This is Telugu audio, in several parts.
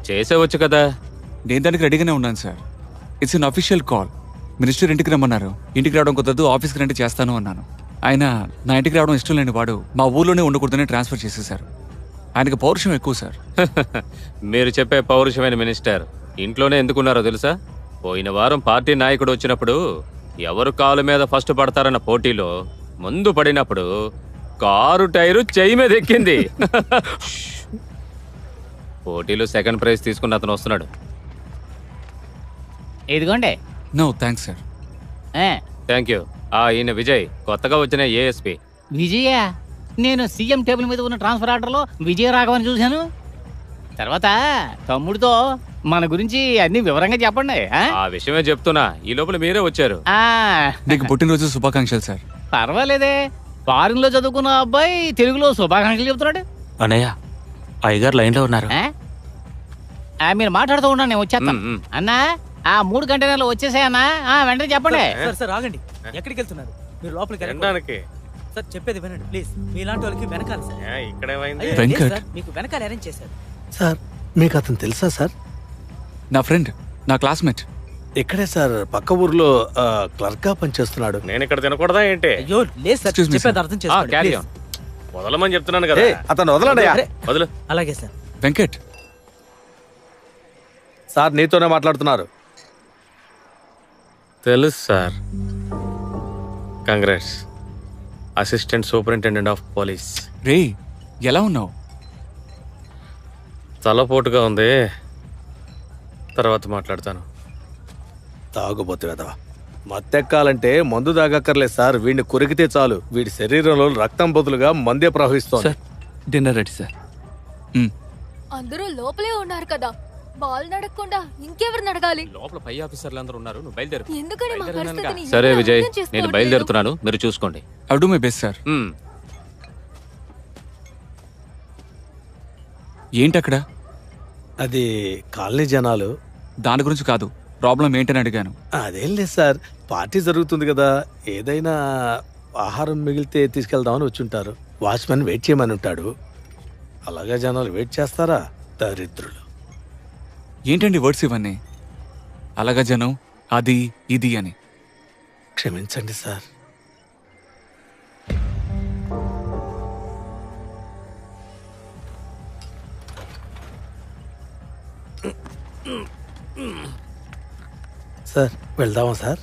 చేసేవచ్చు కదా. నేను దానికి రెడీగానే ఉన్నాను sir. It's an official call. Minister ఇంటికి రమ్మన్నారు. ఇంటికి రావడం కుదరదు, ఆఫీస్కి రండి చేస్తాను అన్నాను. ఆయన నా ఇంటికి రావడం ఇష్టం లేని వాడు మా ఊళ్ళోనే ఉండకూడదని ట్రాన్స్ఫర్ చేసేశారు. ఆయనకు పౌరుషం ఎక్కువ సార్. మీరు చెప్పే పౌరుషమైన మినిస్టర్ ఇంట్లోనే ఎందుకున్నారో తెలుసా? పోయిన వారం పార్టీ నాయకుడు వచ్చినప్పుడు ఎవరు కాలు మీద ఫస్ట్ పడతారన్న పోటీలో ముందు పడినప్పుడు కారు టైరు చెయ్యి మీద ఎక్కింది. పోటీలో సెకండ్ ప్రైజ్ తీసుకున్న అతను వస్తున్నాడు. ఇదిగోండి. No thanks sir. Thank you. ఈయన విజయ్, కొత్తగా వచ్చిన ఏఎస్పీ. విజయ, నేను సీఎం టేబుల్ మీద ఉన్న ట్రాన్స్ఫర్ ఆర్డర్లో విజయ రాఘవని చూశాను. తర్వాత తమ్ముడితో మన గురించి అన్ని వివరంగా చెప్పండి. ఆ విషయమే చెప్తున్నా, ఈ లోపల మీరే వచ్చారు. నీకు పుట్టినరోజు శుభాకాంక్షలు సార్. పర్వాలేదే, ఫారిన్ లో చదువుకున్న అబ్బాయి తెలుగులో శుభాకాంక్షలు చెప్తున్నాడు. అన్నయ్య, అయ్యగారు లైన్ లో ఉన్నారు. మీరు మాట్లాడుతూ ఉన్నాను, నేను వచ్చేస్తాను. అన్నా, ఆ 3 గంటలలో వచ్చేసాయన్నా, వెంటనే చెప్పండి. సార్ ఆగండి, ఎక్కడికి వెళ్తున్నారు? మీరు లోపలికి వెళ్ళండి. సార్ చెప్పేది వినండి ప్లీజ్. మీలాంటి వాళ్ళకి వెనకాల సార్. వెంకట్, మీకు వెనకాల అరేంజ్ చేశారు సార్. మీకు అతను తెలుసా సార్? నా ఫ్రెండ్, నా క్లాస్మేట్. ఇక్కడే సార్, పక్క ఊర్లో క్లర్క్ గా పనిచేస్తున్నాడు. నేను ఇక్కడ తినకూడదా ఏంటి? అయ్యో లేదు సార్, Excuse me, చెప్పేది sir. అర్థం చేసుకోండి క్యారీ please. ఆన్. వదలమని చెప్తున్నాను కదా. అతను వదలండి. వదులు. అలాగే సార్. వెంకట్ సార్ నీతోనే మాట్లాడుతున్నారు. తెలుసు sir. Congrats, assistant superintendent of police. రే, ఎలా ఉన్నావు? తలపోటుగా ఉంది, తర్వాత మాట్లాడతాను. తాగుబోతు వెదవా. మత్తెక్కాలంటే మందు తాగక్కర్లేదు సార్. వీడిని కొరికితే చాలు, వీడి శరీరంలో రక్తం బదులుగా మందే ప్రవహిస్తోంది. Dinner ready sir. అందరూ లోపలే ఉన్నారు కదా, బాల్ నడకుండా ఇంకెవరు నడగాలి? లోపల పై ఆఫీసర్లు అందరూ ఉన్నారు, నువ్వు బయలుదేరు. ఎందుకని మా పరిస్థితిని సరే ఎవరు విజయ్, అర్థం నేను చేసుకోవట్లేదు? బయలుదేరుతున్నాను, మీరు చూసుకోండి. I do my best sir. ఏంటి అక్కడ? అది కాలనీ జనాలు. దాని గురించి కాదు, ప్రాబ్లం ఏంటని అడిగాను. అదేం లేదు సార్, పార్టీ జరుగుతుంది కదా, ఏదైనా ఆహారం మిగిలితే తీసుకెళ్దామని వచ్చుంటారు. వాచ్మెన్ వెయిట్ చేయమని ఉంటాడు. అలాగే జనాలు వెయిట్ చేస్తారా? దరిద్రులు. ఏంటండి వర్డ్స్ ఇవన్నీ? అలాగా జనం అది ఇది అని. క్షమించండి సార్. సార్ వెళ్దామా సార్?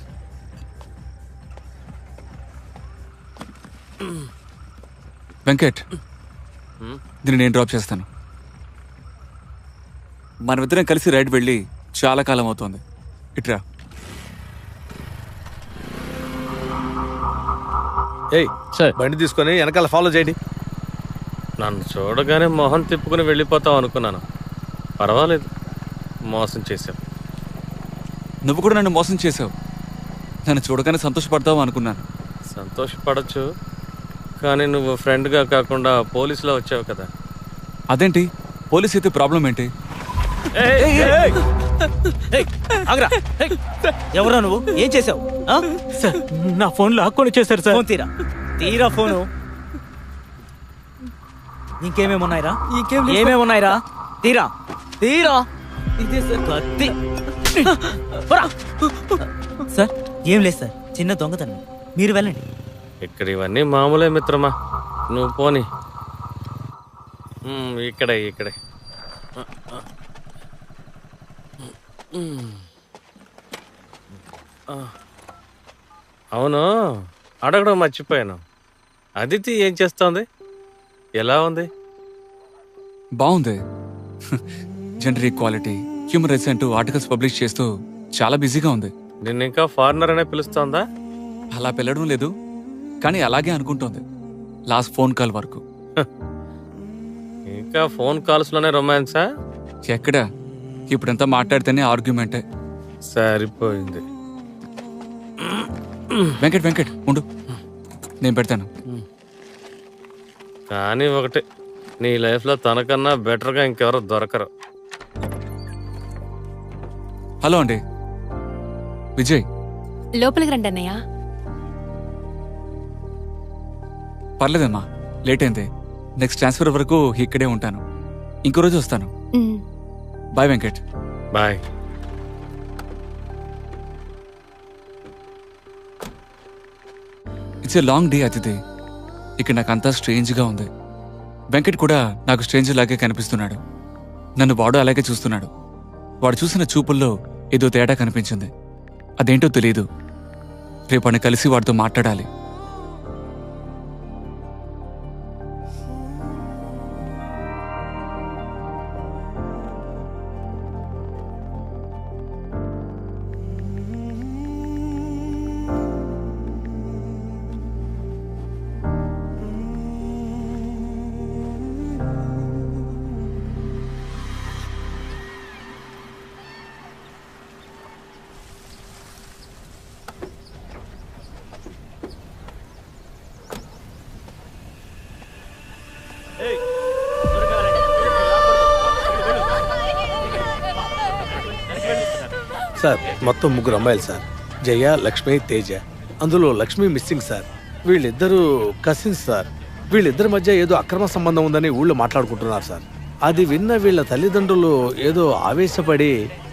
వెంకట్, దీన్ని నేను డ్రాప్ చేస్తాను. మనమిద్దరం కలిసి రైడ్ వెళ్ళి చాలా కాలం అవుతోంది. ఇట్రా. ఏయ్ సార్. బండి తీసుకొని వెనకాల ఫాలో చేయండి. నన్ను చూడగానే మొహం తిప్పుకుని వెళ్ళిపోతావు అనుకున్నాను. పర్వాలేదు, మోసం చేశావు. నువ్వు కూడా నన్ను మోసం చేసావు. నన్ను చూడగానే సంతోషపడతావు అనుకున్నాను. సంతోషపడచ్చు, కానీ నువ్వు ఫ్రెండ్గా కాకుండా పోలీసులో వచ్చావు కదా. అదేంటి, పోలీస్ అయితే ప్రాబ్లం ఏంటి? ఎవరా నువ్వు? ఏం చేసావు? సార్, నా ఫోన్ లాక్కొని వచ్చేసారు సార్. ఫోన్ తీరా, తీరా ఫోను. ఇంకేమేమున్నాయిరా? ఏమేమున్నాయిరా? తీరా, తీరా. ఇదే సార్ కత్తి. సార్ ఏం లేదు సార్, చిన్న దొంగతనం. మీరు వెళ్ళండి. ఇక్కడ ఇవన్నీ మామూలే మిత్రమా, నువ్వు పోని. ఇక్కడే ఇక్కడే. అవును, అడగడం మర్చిపోయాను. అదితి ఏం చేస్తోంది? ఎలా ఉంది? బాగుంది. జెండర్ ఈక్వాలిటీ, హ్యూమన్ రైట్స్ అంటూ ఆర్టికల్స్ పబ్లిష్ చేస్తూ చాలా బిజీగా ఉంది. నిన్ను ఇంకా ఫారినర్ అనే పిలుస్తోందా? అలా పిలవడం లేదు, కానీ అలాగే అనుకుంటోంది లాస్ట్ ఫోన్ కాల్ వరకు. ఇంకా ఫోన్ కాల్స్ లోనే రొమాన్సా? ఎక్కడ, ఇప్పుడంతా మాట్లాడితేనే ఆర్గ్యుమెంటే. సరిపోయింది. వెంకట్ వెంకట్ ఉండు, నేను పెడతాను. కానీ ఒకటి, నీ లైఫ్లో తనకన్నా బెటర్గా ఇంకెవరు దొరకరు. హలో అండి, విజయ్. లోపలికి రండి అన్నయ్య. పర్లేదమ్మా, లేట్ అయింది. నెక్స్ట్ ట్రాన్స్ఫర్ వరకు ఇక్కడే ఉంటాను. ఇంకో రోజు వస్తాను. Bye Venkat. Bye. It's a long day అతిథి. ఇక్కడ నాకు అంతా స్ట్రేంజ్గా ఉంది. వెంకట్ కూడా నాకు స్ట్రేంజ్ లాగే కనిపిస్తున్నాడు. నన్ను వాడు అలాగే చూస్తున్నాడు. వాడు చూసిన చూపుల్లో ఏదో తేడా కనిపించింది. అదేంటో తెలియదు. రేపు వాడిని కలిసి వాడితో మాట్లాడాలి. సార్ మొత్తం 3 అమ్మాయిలు సార్. జయ, లక్ష్మి, తేజ. అందులో లక్ష్మి మిస్సింగ్ సార్. వీళ్ళిద్దరూ కజిన్స్ సార్. వీళ్ళిద్దరి మధ్య ఏదో అక్రమ సంబంధం ఉందని ఊళ్ళో మాట్లాడుకుంటున్నారు సార్. అది విన్న వీళ్ళ తల్లిదండ్రులు ఏదో ఆవేశపడి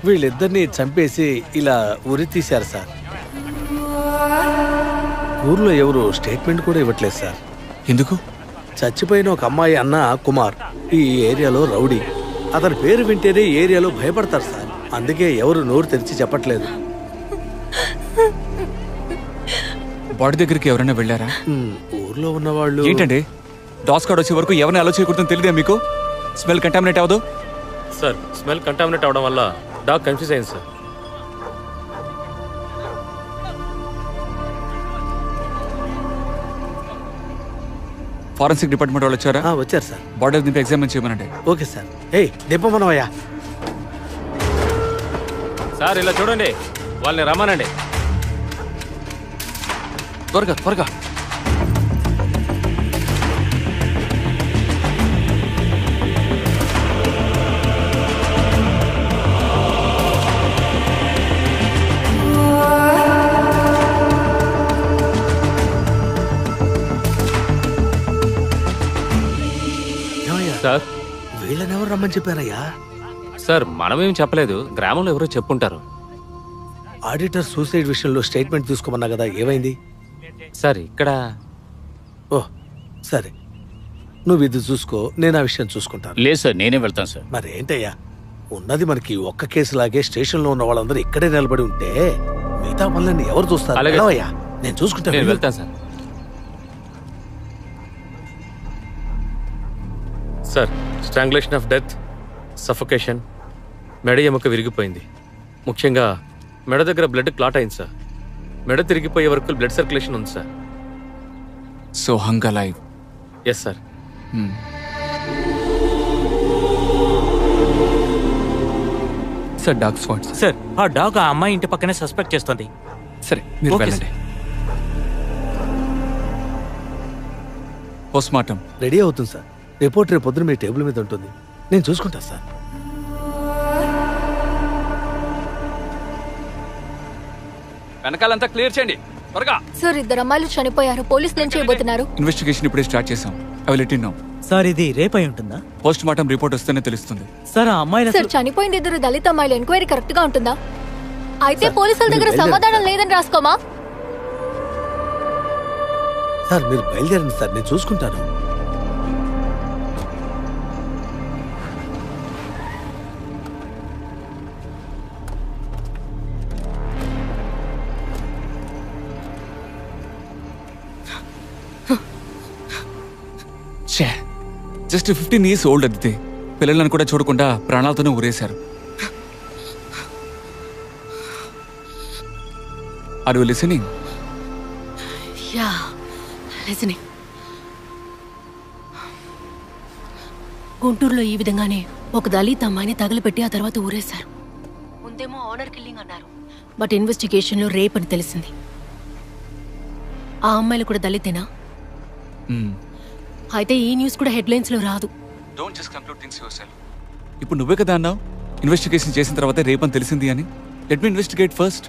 వీళ్ళిద్దరిని చంపేసి ఇలా ఉరి తీశారు సార్. ఊర్లో ఎవరు స్టేట్మెంట్ కూడా ఇవ్వట్లేదు సార్. ఎందుకు? చచ్చిపోయిన ఒక అమ్మాయి అన్న కుమార్ ఈ ఏరియాలో రౌడీ. అతని పేరు వింటేనే ఈ ఏరియాలో భయపడతారు సార్. అందుకే ఎవరు నోరు తెరిచి చెప్పట్లేదు. బాడీ దగ్గరికి ఎవరైనా వెళ్ళారా? ఊర్లో ఉన్న వాళ్ళు ఏంటండి డాస్ కార్డ్ వచ్చే వరకు ఎవరిని అలో చేయకూడదని తెలియదా మీకు? స్మెల్ కంటామినేట్ అవ్వదు సార్. స్మెల్ కంటామినేట్ అవడం వల్ల డాగ్ కన్ఫ్యూజ్ అయింది సార్. ఫారెన్సిక్ డిపార్ట్మెంట్ వాళ్ళు వచ్చారా? వచ్చారు సార్. బాడీ దింపి ఎగ్జామిన్ చేయమనండి. Okay sir. దింపమనవయ్యా. సార్ ఇలా చూడండి, వాళ్ళని రమ్మనండి. త్వరగా త్వరగా. సార్ వీళ్ళని ఎవరు రమ్మని చెప్పారయ్యా? సార్ మనమేం చెప్పలేదు, గ్రామంలో ఎవరో చెప్పుంటారు. ఆడిటర్ సూసైడ్ విషయంలో స్టేట్మెంట్ తీసుకోమన్నా కదా, ఏమైంది? సార్ ఇక్కడ ఓ సరే, నువ్వు ఇది చూసుకో, నేను ఆ విషయం చూసుకుంటాను. లేదు సార్, నేనే వెళ్తాను సార్. మరి ఏంటయ్యా, ఉన్నది మనకి ఒక్క కేసులాగే స్టేషన్లో ఉన్న వాళ్ళందరూ ఇక్కడే నిలబడి ఉంటే మిగతా పనులన్నీ ఎవరు చూస్తారు? అలాగే. వెళ్ళవయ్యా, నేను చూసుకుంటాను. నేను వెళ్తాను sir. Sir, strangulation of death, suffocation, మెడ ఎముక విరిగిపోయింది. ముఖ్యంగా మెడ దగ్గర బ్లడ్ క్లాట్ అయింది సార్. మెడ తిరిగిపోయే వరకు బ్లడ్ సర్క్యులేషన్ ఉంది sir. So hung alive. Yes sir. Sir dog spot. Sir ఆ డాగ్ ఆ అమ్మాయి ఇంటి పక్కనే సస్పెక్ట్ చేస్తుంది. సరే మీరు ఓకే వెళ్ళండి. పోస్ట్మార్టం రెడీ అవుతుంది సార్. రిపోర్ట్ రేపు పొద్దున మీ టేబుల్ మీద ఉంటుంది, నేను చూసుకుంటా సార్. వెనకాలంతా క్లియర్ చేయండి త్వరగా. సార్, 2 అమ్మాయిలు చనిపోయారు. పోలీసులు ఏం చేయబోతున్నారు? ఇన్వెస్టిగేషన్ ఇప్పుడే స్టార్ట్ చేసాం. I will let you know. Sir ఇది రేపై ఉంటుందా? పోస్ట్ మార్టం రిపోర్ట్ వస్తేనే తెలుస్తుంది. సార్ ఆ అమ్మాయిలు సార్, చనిపోయింది 2 దళిత అమ్మాయిలు. ఎంక్వైరీ కరెక్ట్ గా ఉంటుందా? అయితే సార్, పోలీసుల దగ్గర మీరు సమాధానం లేదని రాసుకోమా? సార్ మీరు బయలుదేరండి సార్, నేను చూసుకుంటాను. జస్ట్ 15 years ఓల్డ్ అదితే. పిల్లలను కూడా చూడకుండా ప్రాణాలతోనే ఊరేశారు. Are you listening? Yeah, listening. గుంటూరులో ఈ విధంగానే ఒక దళిత అమ్మాయిని తగలపెట్టి ఆ తర్వాత ఊరేశారు. ముందేమో ఆనర్ కిల్లింగ్ అన్నారు, బట్ ఇన్వెస్టిగేషన్లో రేప్ అని తెలిసింది. ఆ అమ్మాయిలు కూడా దళితేనా? అయితే ఈ న్యూస్ కూడా హెడ్లైన్స్లో రాదు. Don't just conclude things yourself. ఇప్పుడు నువ్వే కదా అన్నావు ఇన్వెస్టిగేషన్ చేసిన తర్వాత రేపని తెలిసింది అని. Let me investigate first.